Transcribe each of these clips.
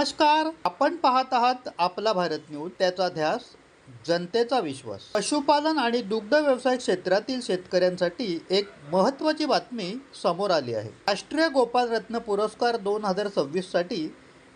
नमस्कार, आपण पाहत आहात आपला भारत न्यूज, त्याचा ध्यास, जनतेचा विश्वास. पशुपालन आणि दुग्ध व्यवसाय क्षेत्रातील शेतकऱ्यांसाठी एक महत्त्वाची बातमी समोर आली आहे. राष्ट्रीय गोपाल रत्न पुरस्कार 2026 साठी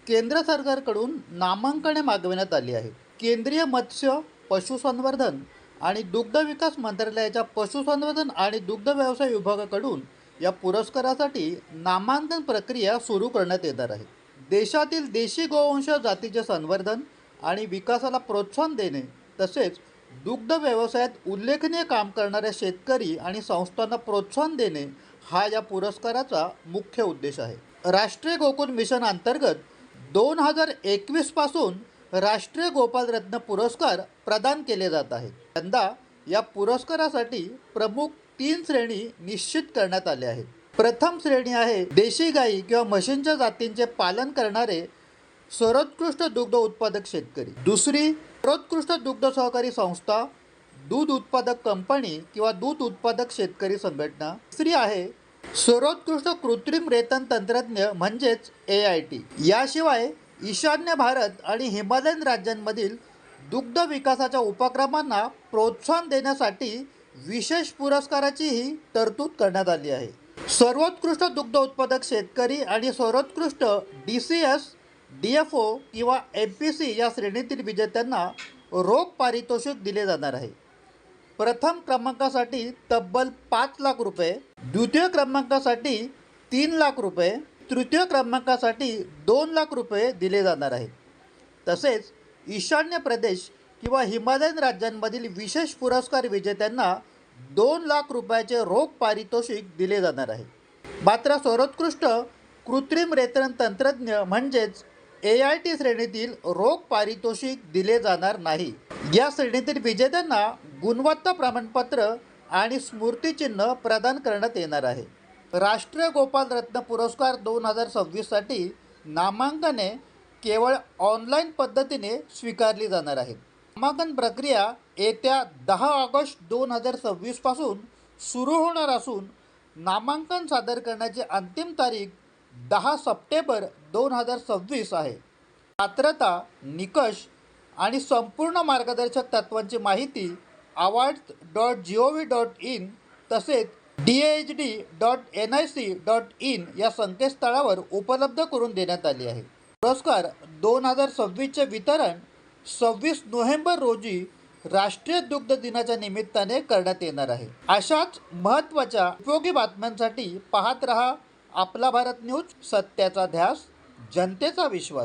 केंद्र सरकारकडून नामांकने मागविण्यात आली आहे. केंद्रीय मत्स्य, पशुसंवर्धन आणि दुग्ध विकास मंत्रालयाच्या पशुसंवर्धन आणि दुग्ध व्यवसाय विभागाकडून या पुरस्कारासाठी नामांकन प्रक्रिया सुरू करण्यात येणार आहे. देशातील देशी गोवंश जातीचे संवर्धन आणि विकासाला प्रोत्साहन देणे तसेच दुग्ध व्यवसायात उल्लेखनीय काम करणाऱ्या शेतकरी आणि संस्थांना प्रोत्साहन देणे हा या पुरस्काराचा मुख्य उद्देश आहे. राष्ट्रीय गोकुळ मिशन अंतर्गत 2021 पासून राष्ट्रीय गोपाल रत्न पुरस्कार प्रदान केले जात आहेत. यंदा या पुरस्कारासाठी प्रमुख 3 श्रेणी निश्चित करण्यात आल्या आहेत. प्रथम श्रेणी आहे देशी गाई किंवा म्हशींच्या जातींचे पालन करणारे सर्वोत्कृष्ट दुग्ध उत्पादक शेतकरी. दुसरी, सर्वोत्कृष्ट दुग्ध सहकारी संस्था, दूध उत्पादक कंपनी किंवा दूध उत्पादक शेतकरी संघटना. तिसरी आहे सर्वोत्कृष्ट कृत्रिम रेतन तंत्रज्ञ म्हणजेच AIT. याशिवाय ईशान्य भारत आणि हिमालयन राज्यांमधील दुग्ध विकासाच्या उपक्रमांना प्रोत्साहन देण्यासाठी विशेष पुरस्काराचीही तरतूद करण्यात आली आहे. सर्वोत्कृष्ट दुग्ध उत्पादक शेतकरी आणि सर्वोत्कृष्ट DCS, DFO किंवा MPC या श्रेणीतील विजेत्यांना रोख पारितोषिक दिले जाणार आहे. प्रथम क्रमांकासाठी तब्बल 5 लाख रुपये, द्वितीय क्रमांकासाठी 3 लाख रुपये, तृतीय क्रमांकासाठी 2 लाख रुपये दिले जाणार आहेत. तसेच ईशान्य प्रदेश किंवा हिमालयन राज्यांमधील विशेष पुरस्कार विजेत्यांना 2 लाख रुपयाचे रोख पारितोषिक दिले जाणार आहे. मात्र सर्वोत्कृष्ट कृत्रिम रेतन तंत्रज्ञ म्हणजेच AIT श्रेणीतील रोख पारितोषिक दिले जाणार नाही. या श्रेणीतील विजेत्यांना गुणवत्ता प्रमाणपत्र आणि स्मृतिचिन्ह प्रदान करण्यात येणार आहे. राष्ट्रीय गोपाल रत्न पुरस्कार 2026 साठी नामांकने केवळ ऑनलाईन पद्धतीने स्वीकारली जाणार आहेत. नामांकन प्रक्रिया येत्या 10 ऑगस्ट 2026 पासून सुरू होणार असून नामांकन सादर करण्याची अंतिम तारीख 10 सप्टेंबर 2026 आहे. पात्रता, निकष आणि संपूर्ण मार्गदर्शक तत्त्वांची माहिती awards.gov.in तसेच DAHD.nic.in या संकेतस्थळावर उपलब्ध करून देण्यात आली आहे. पुरस्कार 2026चे वितरण 26 नोव्हेंबर रोजी राष्ट्रीय दुग्ध दिनाच्या निमित्ताने करण्यात येणार आहे. अशाच महत्त्वाच्या उपयोगी बातम्यांसाठी पाहत रहा आपला भारत न्यूज, सत्याचा ध्यास, जनतेचा विश्वास.